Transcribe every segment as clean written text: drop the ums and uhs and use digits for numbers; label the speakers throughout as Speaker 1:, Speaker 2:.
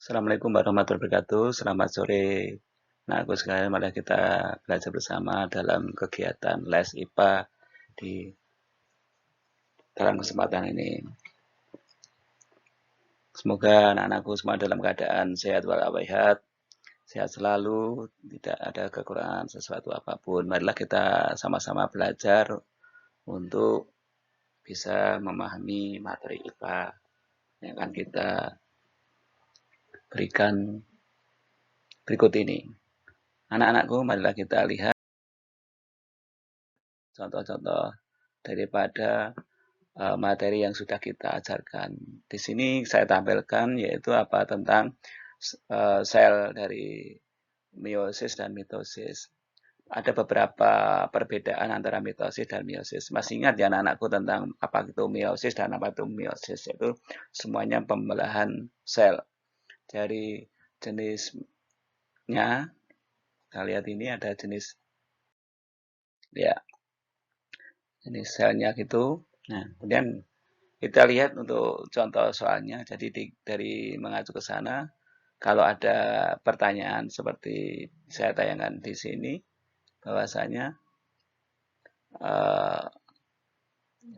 Speaker 1: Assalamualaikum warahmatullahi wabarakatuh. Selamat sore. Nah, aku sekalian malah kita belajar bersama dalam kegiatan les IPA di dalam kesempatan ini. Semoga anak-anakku semua dalam keadaan sehat walafiat, sehat selalu, tidak ada kekurangan sesuatu apapun. Marilah kita sama-sama belajar untuk bisa memahami materi IPA yang akan kita berikan berikut ini. Anak-anakku, marilah kita lihat contoh-contoh daripada materi yang sudah kita ajarkan. Di sini saya tampilkan yaitu apa tentang sel dari meiosis dan mitosis. Ada beberapa perbedaan antara mitosis dan meiosis. Masih ingat ya anak-anakku tentang apa itu meiosis dan apa itu meiosis? Itu semuanya pembelahan sel. Dari jenisnya, kita lihat ini ada jenis ya jenis selnya gitu. Nah, kemudian kita lihat untuk contoh soalnya. Jadi dari mengacu ke sana, kalau ada pertanyaan seperti saya tayangkan di sini, bahwasanya eh,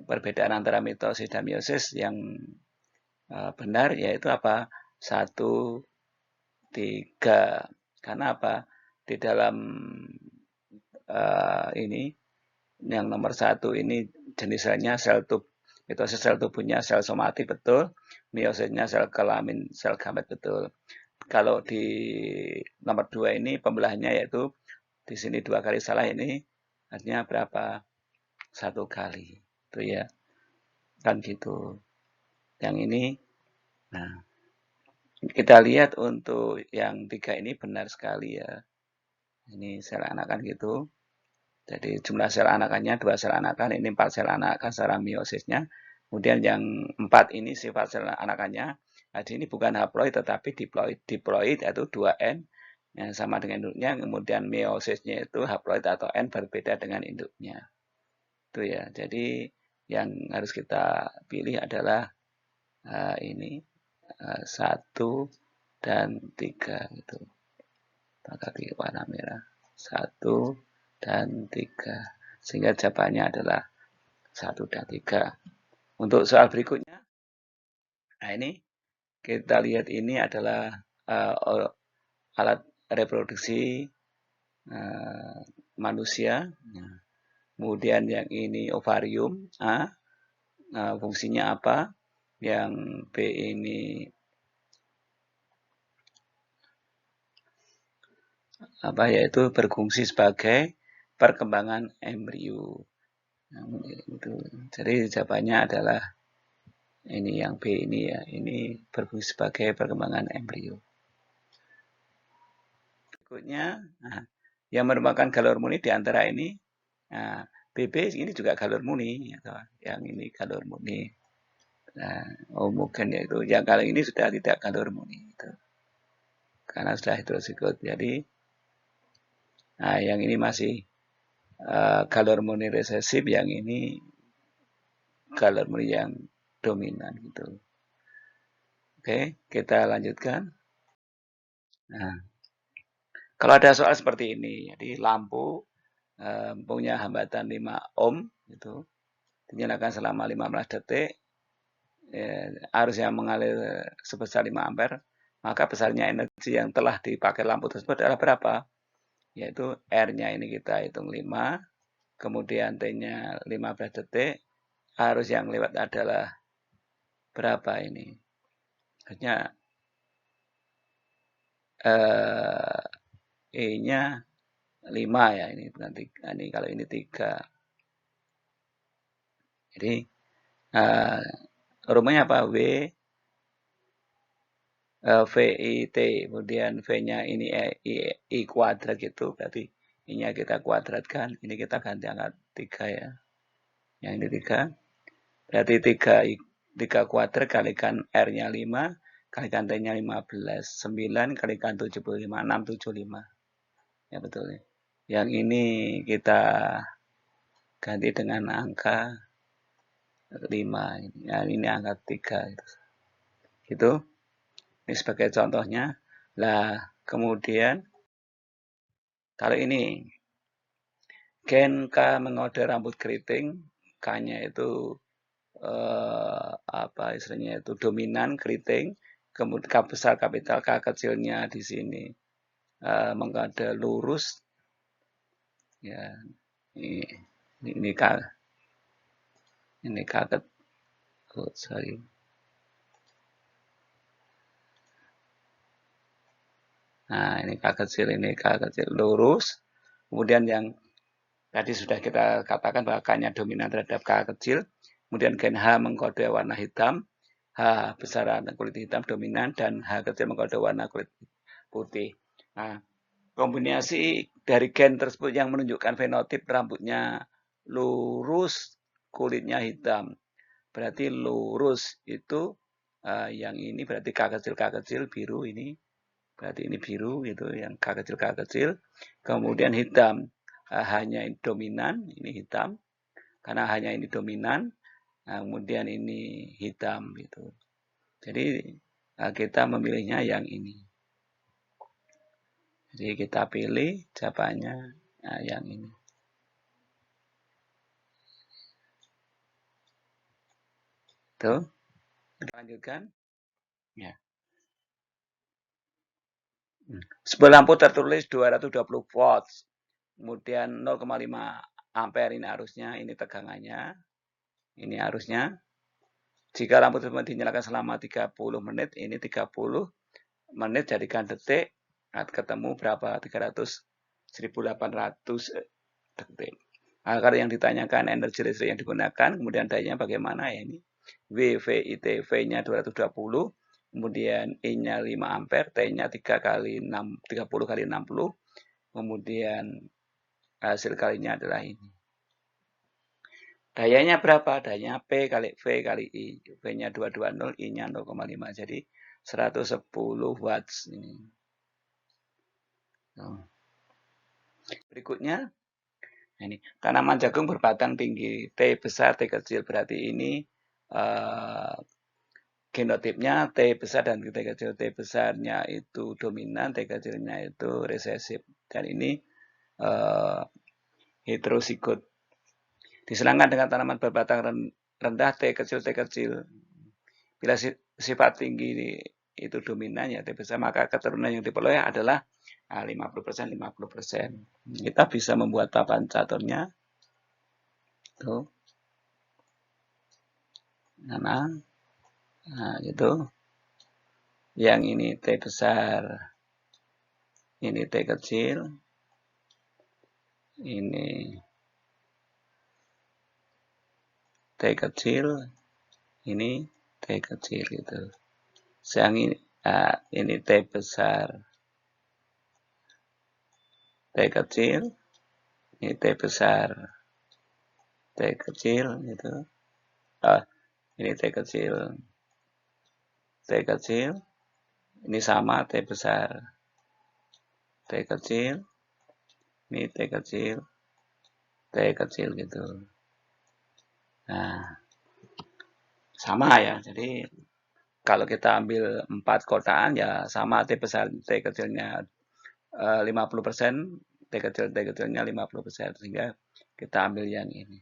Speaker 1: perbedaan antara mitosis dan meiosis yang benar yaitu apa? 1, 3. Karena apa? Di dalam ini yang nomor 1 ini jenis selnya sel tub. Mitosis sel tubuhnya sel somatik betul, meosisnya sel kelamin, sel gamet betul. Kalau di nomor 2 ini pembelahannya yaitu di sini 2 kali salah ini artinya berapa? 1 kali. Itu ya. Kan gitu. Yang ini nah, kita lihat untuk yang 3 ini benar sekali ya. Ini sel anakan gitu. Jadi jumlah sel anakannya 2 sel anakan, ini 4 sel anakan secara meosisnya. Kemudian yang 4 ini sifat sel anakannya, jadi ini bukan haploid tetapi diploid. Diploid yaitu 2N yang sama dengan induknya, kemudian meosisnya itu haploid atau N berbeda dengan induknya. Itu ya. Jadi yang harus kita pilih adalah ini 1 dan 3 gitu. Pakai warna merah. 1 dan 3. Sehingga jawabannya adalah 1 dan 3. Untuk soal berikutnya, nah ini kita lihat ini adalah alat reproduksi manusia. Nah, kemudian yang ini ovarium A, fungsinya apa? Yang B ini apa? Yaitu berfungsi sebagai perkembangan embrio. Nah, itu. Jadi jawabannya adalah ini yang B ini ya, ini berfungsi sebagai perkembangan embrio. Berikutnya, nah, yang merupakan galur murni di antara ini, nah, BB ini juga galur murni, ya, yang ini galur murni. Nah, homogen yaitu yang kali ini sudah tidak galur murni, itu. Karena sudah heterozigot. Jadi, nah, yang ini masih galur murni resesif, yang ini galur murni yang dominan, gitu. Oke, kita lanjutkan. Nah, kalau ada soal seperti ini, jadi lampu punya hambatan 5 ohm, itu dinyalakan selama 15 detik, arus yang mengalir sebesar 5 ampere, maka besarnya energi yang telah dipakai lampu tersebut adalah berapa? Yaitu R-nya ini kita hitung 5, kemudian T-nya 15 detik, arus yang lewat adalah berapa ini? Artinya E-nya 5 ya, ini bukan 3, ini kalau ini 3. Jadi rumusnya apa? VIT, kemudian V-nya ini I kuadrat gitu, berarti I-nya kita kuadratkan, ini kita ganti angka 3 ya. Yang ini 3, berarti 3 kuadrat kalikan R-nya 5, kalikan T-nya 15, 9 kalikan 75, 675. Ya betul ya. Yang ini kita ganti dengan angka 5, ya, ini angka 3 gitu. Gitu. Ini sebagai contohnya. Nah, kemudian kalau ini gen K mengode rambut keriting, K-nya itu apa istilahnya itu dominan keriting, kemudian K besar kapital, K kecilnya di sini mengode lurus, ya ini K, ini K oh, sorry. Nah, ini K kecil, ini K kecil lurus. Kemudian yang tadi sudah kita katakan bahwa K-nya dominan terhadap K kecil. Kemudian gen H mengkode warna hitam, H besar kulit hitam dominan, dan H kecil mengkode warna kulit putih. Nah, kombinasi dari gen tersebut yang menunjukkan fenotip rambutnya lurus, kulitnya hitam. Berarti lurus itu yang ini berarti K kecil biru ini. Berarti ini biru gitu, yang K kecil. Kemudian hitam, hanya dominan, ini hitam. Karena hanya ini dominan, kemudian ini hitam gitu. Jadi kita memilihnya yang ini. Jadi kita pilih jawabannya yang ini. Tuh, kita lanjutkan. Ya. Sebuah lampu tertulis 220 volts, kemudian 0,5 ampere ini arusnya, ini tegangannya, ini arusnya. Jika lampu tersebut dinyalakan selama 30 menit, ini 30 menit jadikan detik, ketemu berapa? 300, 1800 detik. Kalau yang ditanyakan energi listrik yang digunakan, kemudian dayanya bagaimana ya ini? VIT, V-nya 220, kemudian I-nya 5 ampere, T-nya 3 kali 6, 30 kali 60, kemudian hasil kalinya adalah ini. Dayanya berapa? Dayanya P kali V kali I. V-nya 220, I-nya 0,5. Jadi 110 watts ini. Berikutnya, ini tanaman jagung berbatang tinggi, T besar, T kecil. Berarti ini genotipnya T besar dan T kecil. T besarnya itu dominan, T kecilnya itu resesif. Dan ini heterozigot. Diserangkan dengan tanaman berbatang rendah T kecil. Bila sifat tinggi itu dominan ya T besar, maka keturunan yang diperoleh adalah 50%. Kita bisa membuat papan caturnya. Tuh. Nah, gitu. Yang ini T besar, ini T kecil, ini T kecil, ini T kecil gitu. Yang ini T besar, T kecil, ini T besar, T kecil gitu. Ini T kecil, T kecil, ini sama T besar, T kecil, ini T kecil, T kecil gitu. Nah, sama ya. Jadi kalau kita ambil 4 kotaan ya sama T besar, T kecilnya 50%, T kecilnya 50%, sehingga kita ambil yang ini.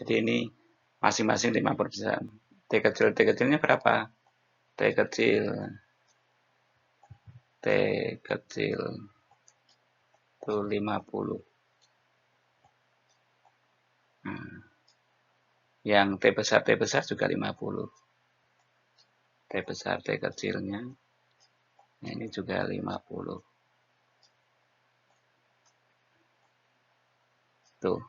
Speaker 1: Jadi ini masing-masing 50%. T kecilnya berapa? T kecil itu 50. Yang T besar juga 50. T besar, T kecilnya. Ini juga 50. Tuh.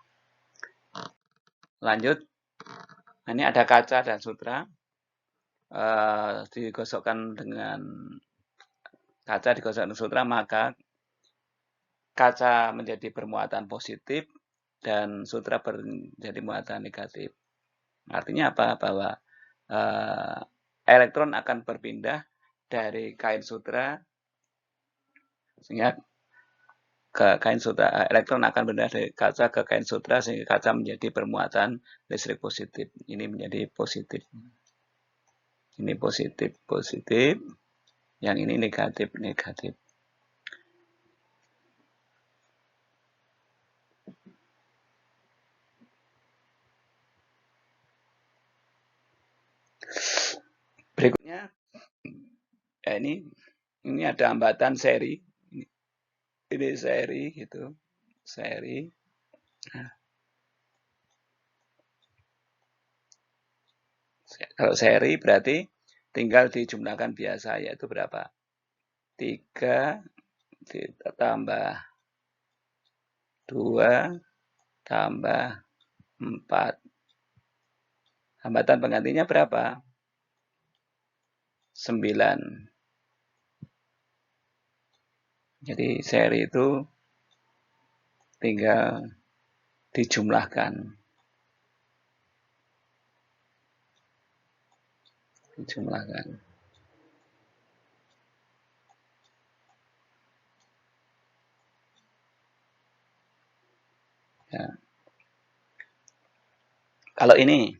Speaker 1: Lanjut. Ini ada kaca dan sutra. Digosokkan dengan kaca, digosokkan sutra, maka kaca menjadi bermuatan positif dan sutra menjadi muatan negatif. Artinya apa? Bahwa elektron akan berpindah dari kain sutra sehingga ke kain sutra, elektron akan berpindah dari kaca ke kain sutra sehingga kaca menjadi bermuatan listrik positif. Ini menjadi positif. Ini positif, positif. Yang ini negatif, negatif. Berikutnya, ya ini ada hambatan seri. Ini seri gitu, seri. Nah, kalau seri berarti tinggal dijumlahkan biasa, yaitu berapa? 3 ditambah 2 tambah 4. Hambatan penggantinya berapa? 9. Jadi seri itu tinggal dijumlahkan. Dijumlahkan. Ya. Kalau ini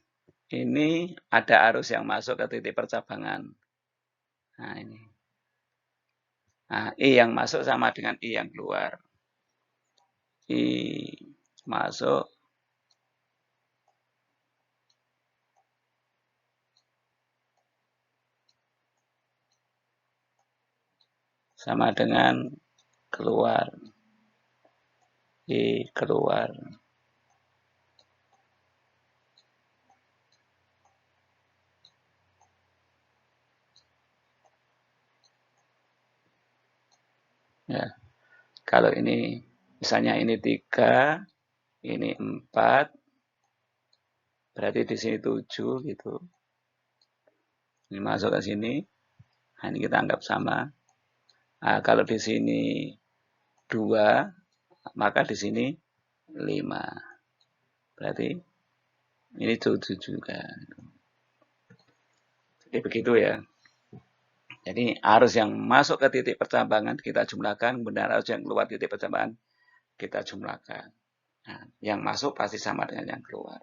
Speaker 1: ada arus yang masuk ke titik percabangan. Nah, ini. Nah, I yang masuk sama dengan I yang keluar. I masuk sama dengan keluar. I keluar. Ya. Kalau ini misalnya ini 3, ini 4, berarti di sini 7 gitu. Ini masuk ke sini. Nah, ini kita anggap sama. Nah, kalau di sini 2, maka di sini 5. Berarti ini 7 juga. Jadi begitu ya. Jadi arus yang masuk ke titik percabangan kita jumlahkan, kemudian arus yang keluar titik percabangan kita jumlahkan. Nah, yang masuk pasti sama dengan yang keluar.